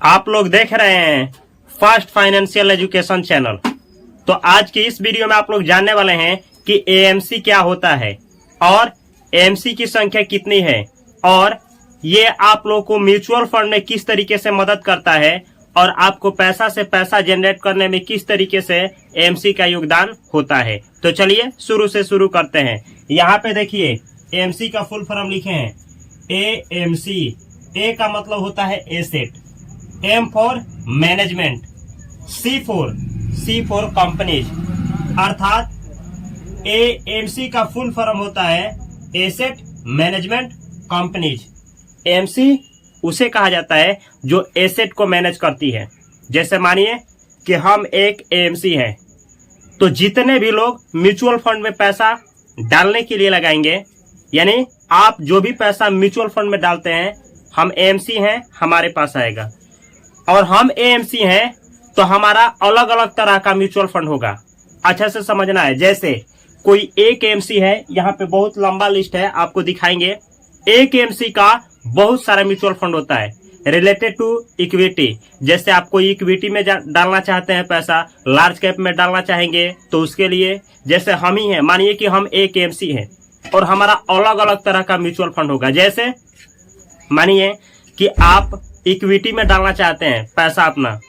आप लोग देख रहे हैं फर्स्ट फाइनेंशियल एजुकेशन चैनल। तो आज की इस वीडियो में आप लोग जानने वाले हैं कि एएमसी क्या होता है और एएमसी की संख्या कितनी है और ये आप लोग को म्यूचुअल फंड में किस तरीके से मदद करता है और आपको पैसा से पैसा जनरेट करने में किस तरीके से एएमसी का योगदान होता है। तो चलिए शुरू से शुरू करते हैं। यहाँ पे देखिए एएमसी का फुल फॉर्म लिखे हैं एएमसी। ए का मतलब होता है asset, M for management, C for companies, अर्थात एएमसी का फुल फॉर्म होता है एसेट मैनेजमेंट कंपनीज। एएमसी उसे कहा जाता है जो एसेट को मैनेज करती है। जैसे मानिए कि हम एक एएमसी हैं, तो जितने भी लोग म्यूचुअल फंड में पैसा डालने के लिए लगाएंगे, यानी आप जो भी पैसा म्यूचुअल फंड में डालते हैं, हम एएमसी हैं, हमारे पास आएगा। और हम एएमसी हैं तो हमारा अलग अलग तरह का म्यूचुअल फंड होगा। अच्छा से समझना है। जैसे कोई एक एएमसी है, यहाँ पे बहुत लंबा लिस्ट है, आपको दिखाएंगे। एक एएमसी का बहुत सारा म्यूचुअल फंड होता है रिलेटेड टू इक्विटी। जैसे आप कोई इक्विटी में डालना चाहते हैं पैसा, लार्ज कैप में डालना चाहेंगे तो उसके लिए, जैसे हम ही हैं, मानिए कि हम एक एएमसी हैं और हमारा अलग अलग तरह का म्यूचुअल फंड होगा। जैसे मानिए कि आप इक्विटी में डालना चाहते हैं पैसा अपना,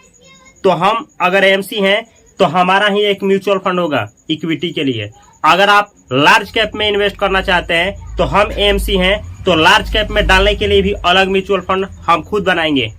तो हम अगर एएमसी हैं तो हमारा ही एक म्यूचुअल फंड होगा इक्विटी के लिए। अगर आप लार्ज कैप में इन्वेस्ट करना चाहते हैं तो हम एएमसी हैं, तो लार्ज कैप में डालने के लिए भी अलग म्यूचुअल फंड हम खुद बनाएंगे।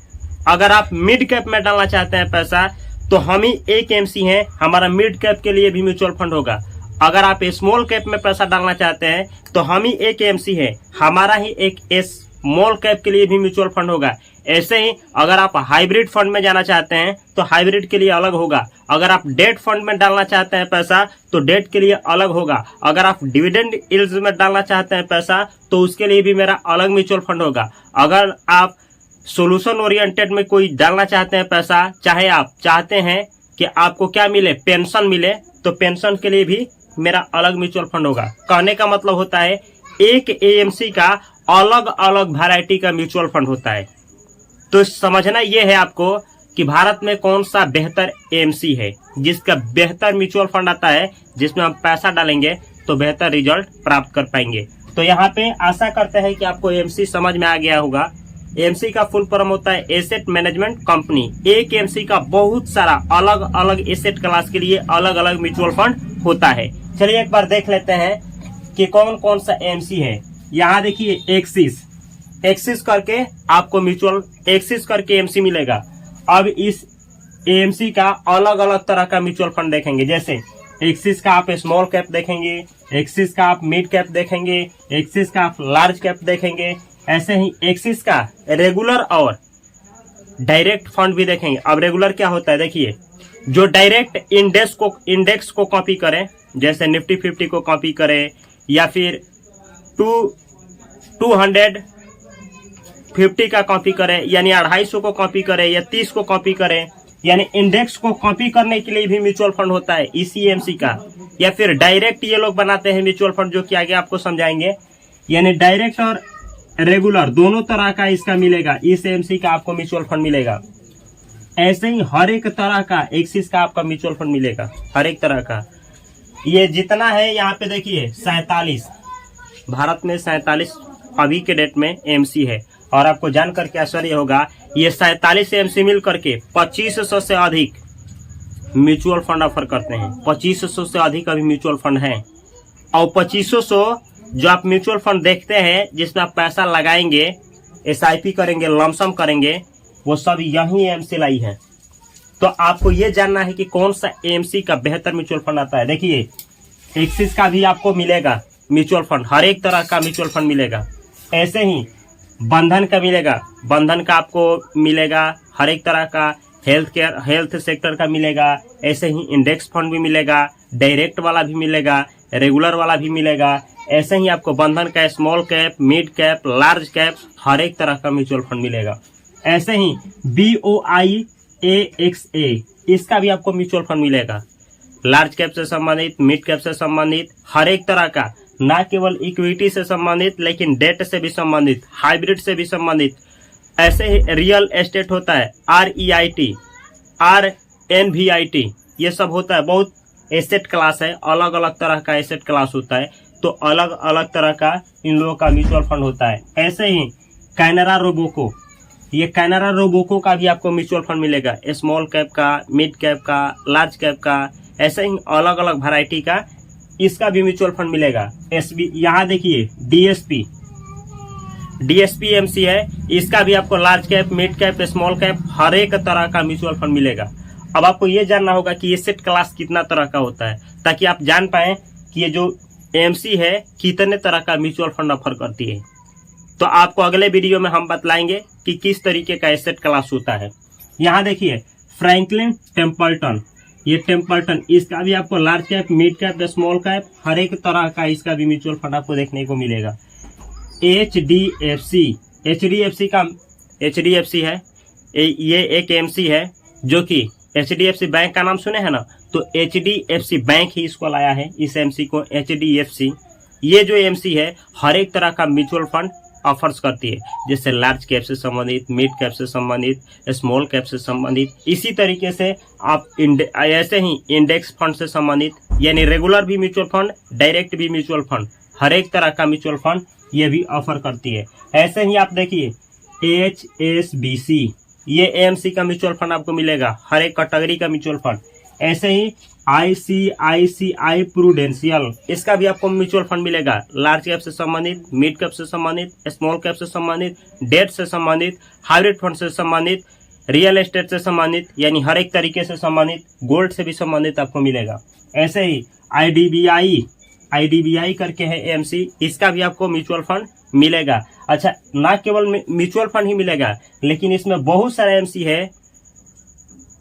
अगर आप मिड कैप में डालना चाहते हैं पैसा, तो हम ही एक एएमसी हैं, हमारा मिड कैप के लिए भी म्यूचुअल फंड होगा। अगर आप स्मॉल कैप में पैसा डालना चाहते हैं तो हम ही एक एएमसी है, हमारा ही एक स्मॉल कैप के लिए भी म्यूचुअल फंड होगा। ऐसे ही अगर आप हाइब्रिड फंड में जाना चाहते हैं तो हाइब्रिड के लिए अलग होगा। अगर आप डेट फंड में डालना चाहते हैं पैसा तो डेट के लिए अलग होगा। अगर आप डिविडेंड यील्ड्स में डालना चाहते हैं पैसा तो उसके लिए भी मेरा अलग म्यूचुअल फंड होगा। अगर आप सोल्यूशन ओरिएंटेड में कोई डालना चाहते हैं पैसा, चाहे आप चाहते हैं कि आपको क्या मिले, पेंशन मिले, तो पेंशन के लिए भी मेरा अलग म्यूचुअल फंड होगा। कहने का मतलब होता है एक एएमसी का अलग अलग वैरायटी का म्यूचुअल फंड होता है। तो समझना यह है आपको कि भारत में कौन सा बेहतर एएमसी है जिसका बेहतर म्यूचुअल फंड आता है, जिसमें हम पैसा डालेंगे तो बेहतर रिजल्ट प्राप्त कर पाएंगे। तो यहाँ पे आशा करते हैं कि आपको एएमसी समझ में आ गया होगा। एएमसी का फुल फॉर्म होता है एसेट मैनेजमेंट कंपनी। एक एएमसी का बहुत सारा अलग अलग एसेट क्लास के लिए अलग अलग म्यूचुअल फंड होता है। चलिए एक बार देख लेते हैं कि कौन कौन सा एएमसी है। यहाँ देखिए एक्सिस करके आपको म्यूचुअल एक्सिस करके एएमसी मिलेगा। अब इस एएमसी का अलग अलग तरह का म्यूचुअल फंड देखेंगे। जैसे एक्सिस का आप स्मॉल कैप देखेंगे, एक्सिस का आप मिड कैप देखेंगे, एक्सिस का आप लार्ज कैप देखेंगे। ऐसे ही एक्सिस का रेगुलर और डायरेक्ट फंड भी देखेंगे। अब रेगुलर क्या होता है, देखिए जो डायरेक्ट इंडेक्स को कॉपी करें, जैसे निफ्टी 50 को कॉपी करे, या फिर 250 का कॉपी करे, यानी 250 को कॉपी करे या 30 को कॉपी करे, यानी इंडेक्स को कॉपी करने के लिए भी म्यूचुअल फंड होता है इसी एएमसी का। या फिर डायरेक्ट ये लोग बनाते हैं म्यूचुअल फंड, जो कि आगे आपको समझाएंगे। यानी डायरेक्ट और रेगुलर दोनों तरह का इसका मिलेगा, इस एएमसी का आपको म्यूचुअल फंड मिलेगा। ऐसे ही हर एक तरह का एक्सिस का आपका म्यूचुअल फंड मिलेगा, हर एक तरह का। ये जितना है यहाँ पे देखिए 47, भारत में 47 अभी के डेट में एएमसी है। और आपको जानकर के आश्चर्य होगा, ये 47 एएमसी मिल करके 2500 से अधिक म्यूचुअल फंड ऑफर करते हैं। 2500 से अधिक अभी म्यूचुअल फंड हैं। और 2500 जो आप म्यूचुअल फंड देखते हैं जिसमें आप पैसा लगाएंगे, एसआईपी करेंगे, लमसम करेंगे, वो सब यही एएमसी लाई है। तो आपको ये जानना है कि कौन सा एएमसी का बेहतर म्यूचुअल फंड आता है। देखिए एक्सिस का भी आपको मिलेगा म्यूचुअल फंड, हर एक तरह का म्यूचुअल फंड मिलेगा। ऐसे ही बंधन का मिलेगा, बंधन का आपको मिलेगा हर एक तरह का। हेल्थ सेक्टर का मिलेगा। ऐसे ही इंडेक्स फंड भी मिलेगा, डायरेक्ट वाला भी मिलेगा, रेगुलर वाला भी मिलेगा। ऐसे ही आपको बंधन का small cap, mid cap, large cap, हर एक तरह का म्यूचुअल फंड मिलेगा। ऐसे ही BOIAXA, इसका भी आपको म्यूचुअल फंड मिलेगा। लार्ज कैप से संबंधित, मिड कैप से संबंधित, हर एक तरह का, ना केवल इक्विटी से संबंधित लेकिन डेट से भी संबंधित, हाइब्रिड से भी संबंधित, ऐसे ही रियल एस्टेट होता है, REIT, RNVIT, ये सब होता है। बहुत एसेट क्लास है, अलग अलग तरह का एसेट क्लास होता है, तो अलग अलग तरह का इन लोगों का म्यूचुअल फंड होता है। ऐसे ही कैनरा रोबोको, ये कैनरा रोबोको का भी आपको म्यूचुअल फंड मिलेगा, स्मॉल कैप का, मिड कैप का, लार्ज कैप का, ऐसे ही अलग अलग वैरायटी का इसका भी म्यूचुअल फंड मिलेगा। यहाँ देखिए DSP MC है, इसका भी आपको large cap, mid cap, small cap हर एक तरह का म्यूचुअल फंड मिलेगा। अब आपको ये जानना होगा कि एसेट क्लास कितना तरह का होता है, ताकि आप जान पाएं कि ये जो MC है कितने तरह का म्यूचुअल फंड ऑफर करती है। तो आपको अगले वीडियो में हम बतलाएंगे कि किस तरीके का एसेट क्लास होता है। यहाँ देखिए फ्रैंकलिन टेम्पल्टन, ये टेम्पल्टन, इसका भी आपको large cap, mid cap, small cap हर एक तरह का इसका भी म्यूचुअल फंड आपको देखने को मिलेगा। HDFC है, ये एक MC है जो कि HDFC बैंक का नाम सुने हैं ना, तो HDFC बैंक ही इसको लाया है, इस MC को HDFC। ये जो MC है हर एक तरह का म्यूचुअल फंड ऑफर्स करती है, जैसे लार्ज कैप से संबंधित, मिड कैप से संबंधित, स्मॉल कैप से संबंधित। इसी तरीके से आप ऐसे ही इंडेक्स फंड से संबंधित, यानी रेगुलर भी म्यूचुअल फंड, डायरेक्ट भी म्यूचुअल फंड, हर एक तरह का म्यूचुअल फंड ये भी ऑफर करती है। ऐसे ही आप देखिए HSBC, ये AMC का म्यूचुअल फंड आपको मिलेगा, हर एक कैटेगरी का म्यूचुअल फंड। ऐसे ही ICICI प्रूडेंशियल, इसका भी आपको म्यूचुअल फंड मिलेगा, लार्ज कैप से संबंधित, मिड कैप से संबंधित, स्मॉल कैप से संबंधित, डेट से संबंधित, हाइब्रिड फंड से संबंधित, रियल एस्टेट से संबंधित, यानी हर एक तरीके से संबंधित, गोल्ड से भी संबंधित आपको मिलेगा। ऐसे ही IDBI करके है AMC, इसका भी आपको म्यूचुअल फंड मिलेगा। अच्छा, ना केवल म्यूचुअल फंड ही मिलेगा, लेकिन इसमें बहुत सारे MC है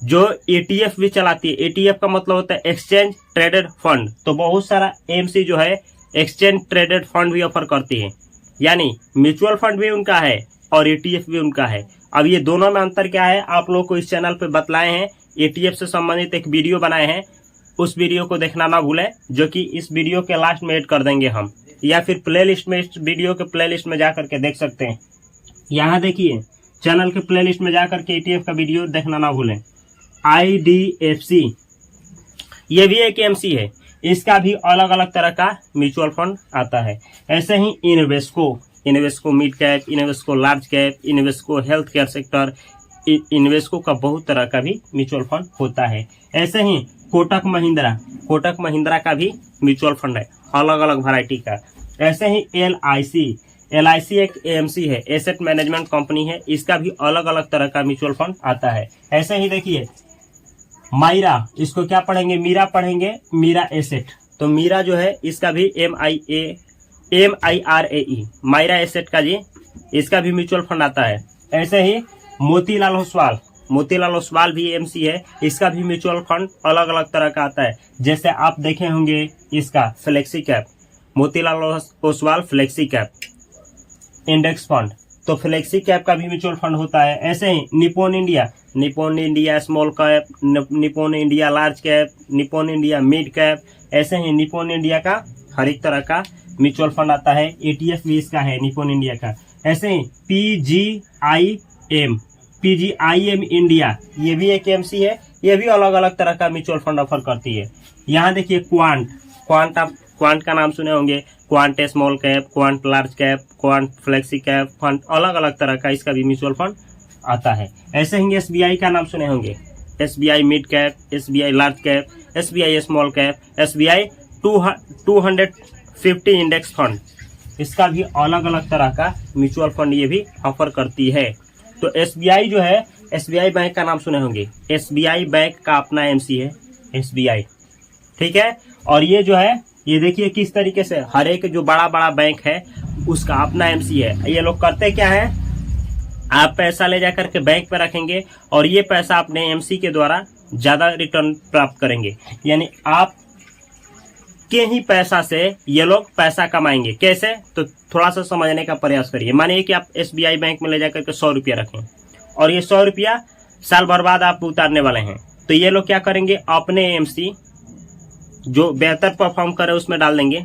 जो ETF भी चलाती है। ETF का मतलब होता है एक्सचेंज ट्रेडेड फंड, तो बहुत सारा MC जो है एक्सचेंज ट्रेडेड फंड भी ऑफर करती है, यानी म्यूचुअल फंड भी उनका है और ETF भी उनका है। अब ये दोनों में अंतर क्या है आप लोग को इस चैनल पे बतलाए हैं, ETF से संबंधित एक वीडियो बनाए हैं, उस वीडियो को देखना ना भूलें, जो कि इस वीडियो के लास्ट में ऐड कर देंगे हम, या फिर प्लेलिस्ट में, इस वीडियो के प्लेलिस्ट में जा करके देख सकते हैं। यहाँ देखिए चैनल के प्लेलिस्ट में जा करके ETF का वीडियो देखना ना भूलें। IDFC, ये भी एक MC है, इसका भी अलग अलग तरह का म्यूचुअल फंड आता है। ऐसे ही Invesco mid cap, Invesco large cap, Invesco health care sector, Invesco का बहुत तरह का भी म्यूचुअल फंड होता है। ऐसे ही कोटक महिंद्रा का भी म्यूचुअल फंड है, अलग अलग वैरायटी का। ऐसे ही LIC एक AMC है, एसेट मैनेजमेंट कंपनी है, इसका भी अलग अलग तरह का म्यूचुअल फंड आता है। ऐसे ही देखिए मायरा, इसको क्या पढ़ेंगे, मीरा पढ़ेंगे, मीरा एसेट, तो मीरा जो है इसका भी MIRAE, मायरा एसेट का जी, इसका भी म्यूचुअल फंड आता है। ऐसे ही मोतीलाल ओसवाल भी AMC है, इसका भी म्यूचुअल फंड अलग अलग तरह का आता है। जैसे आप देखे होंगे इसका flexi cap, Motilal Oswal flexi cap index fund, तो फ्लेक्सी कैप का भी म्यूचुअल फंड होता है। ऐसे ही Nippon India small cap, Nippon India large cap, Nippon India mid cap, ऐसे ही निप्पॉन इंडिया का हर एक तरह का म्यूचुअल फंड आता है। ETF भी इसका है निप्पॉन इंडिया का। ऐसे ही PGIM इंडिया, ये भी एक MC है, ये भी अलग अलग तरह का म्यूचुअल फंड ऑफर करती है। यहाँ देखिए क्वांट का नाम सुने होंगे, quant small cap, quant large cap, quant flexi cap fund, अलग अलग तरह का इसका भी म्यूचुअल फंड आता है। ऐसे ही SBI का नाम सुने होंगे, SBI mid cap, SBI large cap, SBI small cap, SBI 250 index fund, इसका भी अलग अलग तरह का म्यूचुअल फंड ये भी ऑफर करती है। तो SBI जो है, SBI बैंक का नाम सुने होंगे, SBI बैंक का अपना MC है SBI, ठीक है। और ये जो है, ये देखिए किस तरीके से हर एक जो बड़ा बड़ा बैंक है उसका अपना MC है। ये लोग करते क्या है, आप पैसा ले जाकर के बैंक पे रखेंगे और ये पैसा अपने MC के द्वारा ज्यादा रिटर्न प्राप्त करेंगे, यानी आप के ही पैसा से ये लोग पैसा कमाएंगे। कैसे, तो थोड़ा सा समझने का प्रयास करिए। मानिए कि आप SBI बैंक में ले जाकर के 100 रुपया रखें और ये 100 रुपया साल भर बाद आप उतारने वाले हैं, तो ये लोग क्या करेंगे, अपने MC जो बेहतर परफॉर्म करे उसमें डाल देंगे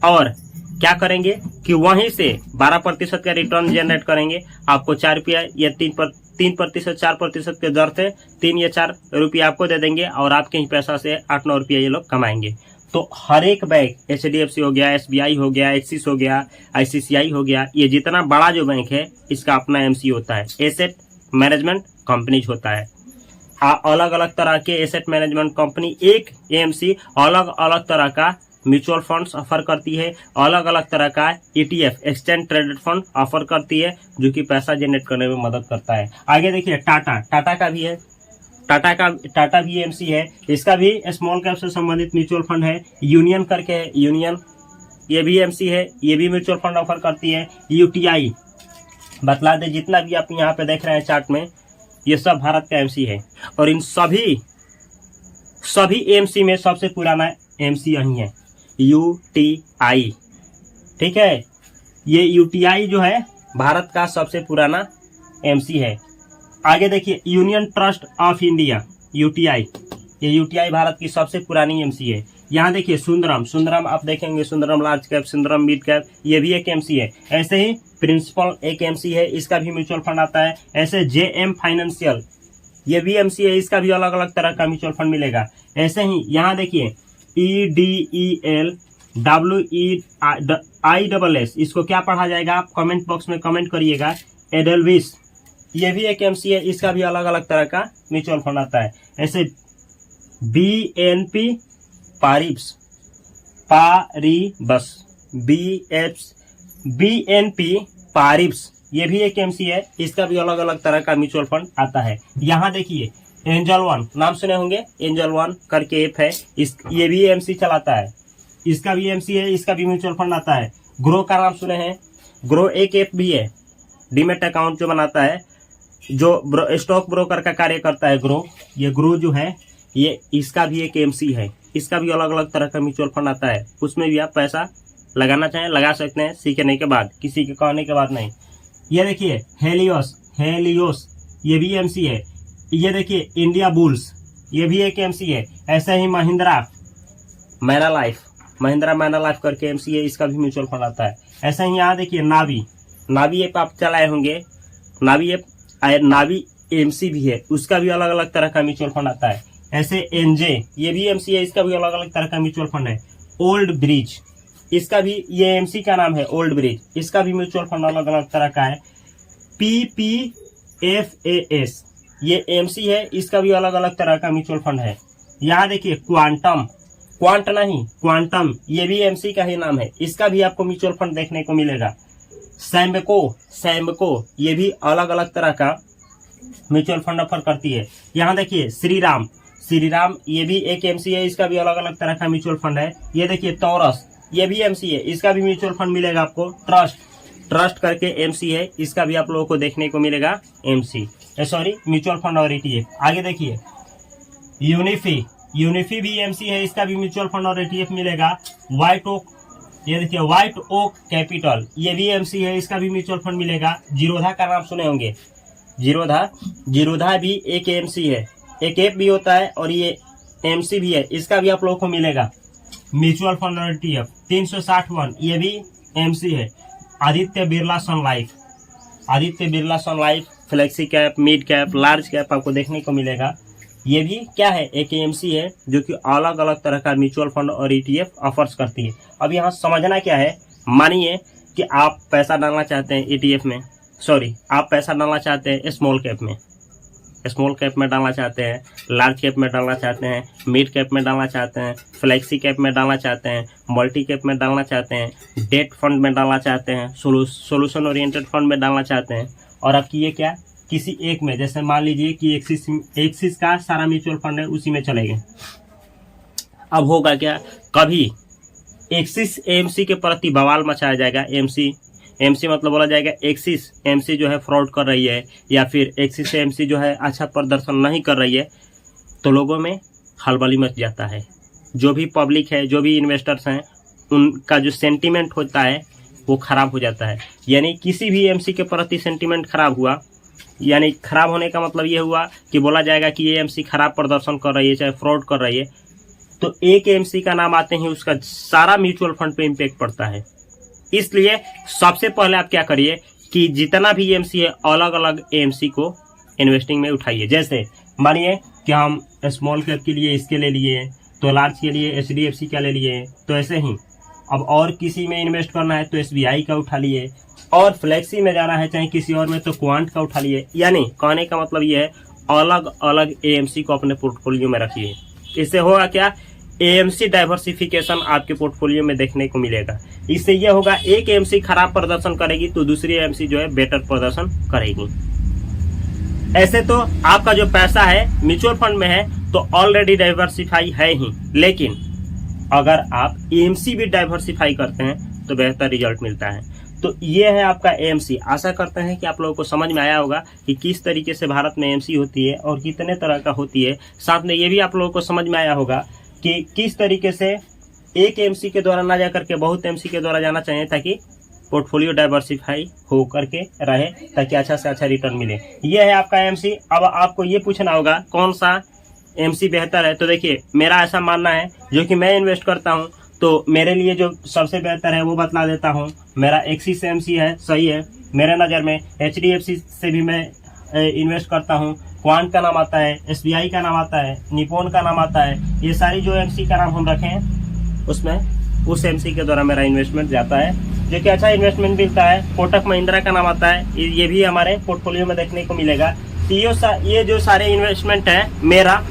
और क्या करेंगे कि वहीं से 12% का रिटर्न जनरेट करेंगे, आपको 4 रुपया या 3%, 4% के दर से 3 या 4 रुपया आपको दे देंगे और आपके ही पैसा से 8-9 रुपया ये लोग कमाएंगे। तो हर एक बैंक, HDFC हो गया, SBI हो गया, एक्सिस हो गया, ICICI हो गया, ये जितना बड़ा जो बैंक है इसका अपना MC होता है, एसेट मैनेजमेंट कंपनीज होता है। अलग अलग तरह के एसेट मैनेजमेंट कंपनी, एक AMC अलग अलग तरह का म्यूचुअल फंड्स ऑफर करती है, अलग अलग तरह का ETF exchange traded fund offer करती है, जो कि पैसा जनरेट करने में मदद करता है। आगे देखिए टाटा का भी है, टाटा भी AMC है, इसका भी स्मॉल कैप से संबंधित म्यूचुअल फंड है। यूनियन करके है, यूनियन ये भी AMC है, ये भी म्यूचुअल फंड ऑफर करती है। UTI बतला दे, जितना भी आप यहाँ पे देख रहे हैं चार्ट में, ये सब भारत का AMC है और इन सभी AMC में सबसे पुराना AMC यही है, UTI। ठीक है, ये UTI जो है भारत का सबसे पुराना AMC है। आगे देखिए union trust of India, UTI, ये UTI भारत की सबसे पुरानी AMC है। यहाँ देखिए सुंदरम आप देखेंगे, Sundaram large cap, Sundaram mid cap, ये भी एक AMC है। ऐसे ही प्रिंसिपल एक AMC है, इसका भी म्यूचुअल फंड आता है। ऐसे JM फाइनेंशियल, ये भी AMC है, इसका भी अलग अलग तरह का म्यूचुअल फंड मिलेगा। ऐसे ही यहाँ देखिए EDEL WEISS, इसको क्या पढ़ा जाएगा आप कमेंट बॉक्स में कमेंट करिएगा। एडलविस, ये भी एक AMC है, इसका भी अलग अलग तरह का म्यूचुअल फंड आता है। ऐसे BNP पारिब्स, BNP पारिब्स, ये भी एक AMC है, इसका भी अलग अलग तरह का म्यूचुअल फंड आता है। यहाँ देखिए एंजल वन, नाम सुने होंगे, एंजल वन करके ऐप है, ये भी AMC चलाता है, इसका भी AMC है, इसका भी म्यूचुअल फंड आता है। ग्रो का नाम सुने हैं, ग्रो एक ऐप भी है, डीमेट अकाउंट जो बनाता है, जो स्टॉक ब्रोकर का कार्य करता है। ये ग्रो जो है, ये इसका भी एक AMC है, इसका भी अलग अलग तरह का म्यूचुअल फंड आता है। उसमें भी आप पैसा लगाना चाहें लगा सकते हैं, सीखने के बाद, किसी के कहने के बाद नहीं। ये देखिए हेलियोस, ये भी AMC है। ये देखिए इंडिया बुल्स, ये भी एक AMC है। ऐसे ही महिंद्रा मैना लाइफ करके AMC है, इसका भी म्यूचुअल फंड आता है। ऐसे ही यहाँ देखिए नावी ऐप आप चलाए होंगे, नावी AMC भी है, उसका भी अलग अलग तरह का म्यूचुअल फंड आता है। ऐसे NJ, ये भी AMC है, इसका भी अलग अलग तरह का म्यूचुअल फंड है। ओल्ड ब्रिज, इसका भी, ये AMC का नाम है ओल्ड ब्रिज, इसका भी म्यूचुअल फंड अलग अलग तरह का है। PPFAS, ये AMC है, इसका भी अलग अलग तरह का म्यूचुअल फंड है। यहाँ देखिए क्वांटम, ये भी AMC का ही नाम है, इसका भी आपको म्यूचुअल फंड देखने को मिलेगा। सैम्बको, ये भी अलग अलग तरह का म्यूचुअल फंड ऑफर करती है। यहाँ देखिए श्रीराम, ये भी एक AMC है, इसका भी अलग अलग तरह का म्यूचुअल फंड है। ये देखिए टॉरस, ये भी AMC है, इसका भी म्यूचुअल फंड मिलेगा आपको। ट्रस्ट करके AMC है, इसका भी आप लोगों को देखने को मिलेगा म्यूचुअल फंड और ETF। आगे देखिए यूनिफी भी AMC है, इसका भी म्यूचुअल फंड और ETF मिलेगा। व्हाइट ओक, ये देखिए व्हाइट ओक कैपिटल, ये भी AMC है, इसका भी म्यूचुअल फंड मिलेगा। जीरोधा का नाम सुने होंगे, जीरोधा भी एक AMC है, एक ऐप भी होता है और ये AMC भी है, इसका भी आप लोगों को मिलेगा म्यूचुअल फंड और ETF। 361, ये भी AMC है। Aditya Birla Sun Life, flexi cap, mid cap, large cap आपको देखने को मिलेगा। ये भी क्या है, एक AMC है, जो कि अलग अलग तरह का म्यूचुअल फंड और ETF ऑफर्स करती है। अब यहाँ समझना क्या है, मानिए कि आप पैसा डालना चाहते हैं ETF में, आप पैसा डालना चाहते हैं स्मॉल कैप में डालना चाहते हैं, लार्ज कैप में डालना चाहते हैं, मिड कैप में डालना चाहते हैं, फ्लेक्सी कैप में डालना चाहते हैं, मल्टी कैप में डालना चाहते हैं, डेट फंड में डालना चाहते हैं, सोल्यूशन ओरिएंटेड फंड में डालना चाहते हैं, और अब किए क्या, किसी एक में, जैसे मान लीजिए कि एक्सिस का सारा म्यूचुअल फंड है, उसी में चले गए। अब होगा क्या, कभी एक्सिस AMC के प्रति बवाल मचाया जाएगा। AMC मतलब बोला जाएगा एक्सिस AMC जो है फ्रॉड कर रही है, या फिर एक्सिस AMC जो है अच्छा प्रदर्शन नहीं कर रही है, तो लोगों में हलबली मच जाता है। जो भी पब्लिक है, जो भी इन्वेस्टर्स हैं, उनका जो सेंटीमेंट होता है वो खराब हो जाता है। यानी किसी भी AMC के प्रति सेंटीमेंट खराब हुआ, यानी खराब होने का मतलब ये हुआ कि बोला जाएगा कि ये AMC खराब प्रदर्शन कर रही है, चाहे फ्रॉड कर रही है, तो एक AMC का नाम आते ही उसका सारा म्यूचुअल फंड पे इम्पैक्ट पड़ता है। इसलिए सबसे पहले आप क्या करिए कि जितना भी एएमसी है अलग अलग एएमसी को इन्वेस्टिंग में उठाइए। जैसे मानिए कि हम स्मॉल कैप के लिए इसके ले लिए, तो लार्ज के लिए एचडीएफसी का ले लिए, तो ऐसे ही अब और किसी में इन्वेस्ट करना है तो एसबीआई का उठा लिए, और फ्लेक्सी में जाना है चाहे किसी और में तो क्वांट का उठा लिए। यानी कहने का मतलब ये है अलग अलग एएमसी को अपने पोर्टफोलियो में रखिए। इससे होगा क्या, एएमसी डाइवर्सिफिकेशन आपके पोर्टफोलियो में देखने को मिलेगा। इससे यह होगा एक एएमसी खराब प्रदर्शन करेगी तो दूसरी एएमसी जो है बेटर प्रदर्शन करेगी। ऐसे तो आपका जो पैसा है म्यूचुअल फंड में है तो ऑलरेडी डाइवर्सिफाई है ही, लेकिन अगर आप एएमसी भी डाइवर्सिफाई करते हैं तो बेहतर रिजल्ट मिलता है। तो ये है आपका एएमसी। आशा करते हैं कि आप लोगों को समझ में आया होगा कि किस तरीके से भारत में एएमसी होती है और कितने तरह का होती है। साथ में ये भी आप लोगों को समझ में आया होगा कि किस तरीके से एक एएमसी के द्वारा ना जा करके बहुत एएमसी के द्वारा जाना चाहिए ताकि पोर्टफोलियो डाइवर्सिफाई हो करके रहे, ताकि अच्छा से अच्छा रिटर्न मिले। ये है आपका एएमसी। अब आपको ये पूछना होगा कौन सा एएमसी बेहतर है। तो देखिए मेरा ऐसा मानना है, जो कि मैं इन्वेस्ट करता हूँ तो मेरे लिए जो सबसे बेहतर है वो बतला देता हूँ। मेरा एक्सिस एएमसी है, सही है मेरे नज़र में। एचडीएफसी से भी मैं इन्वेस्ट करता हूँ, क्वांट का नाम आता है, एसबीआई का नाम आता है, निपोन का नाम आता है। ये सारी जो एएमसी का नाम हम रखे हैं उसमें उस एएमसी के द्वारा मेरा इन्वेस्टमेंट जाता है, जो कि अच्छा इन्वेस्टमेंट मिलता है। कोटक महिंद्रा का नाम आता है, ये भी हमारे पोर्टफोलियो में देखने को मिलेगा। ये जो सारे इन्वेस्टमेंट है मेरा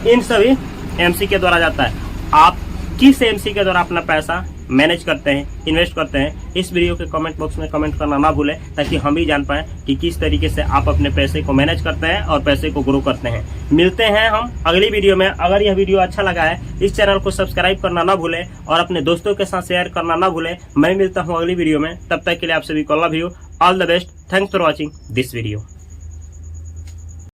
इन सभी एएमसी के द्वारा जाता है। आप किस एएमसी के द्वारा अपना पैसा मैनेज करते हैं, इन्वेस्ट करते हैं, इस वीडियो के कमेंट बॉक्स में कमेंट करना ना भूलें, ताकि हम भी जान पाएं कि किस तरीके से आप अपने पैसे को मैनेज करते हैं और पैसे को ग्रो करते हैं। मिलते हैं हम अगली वीडियो में। अगर यह वीडियो अच्छा लगा है इस चैनल को सब्सक्राइब करना ना भूलें और अपने दोस्तों के साथ शेयर करना ना भूलें। मैं मिलता हूँ अगली वीडियो में, तब तक के लिए आप सभी को love you, all the best, thanks for watching this video.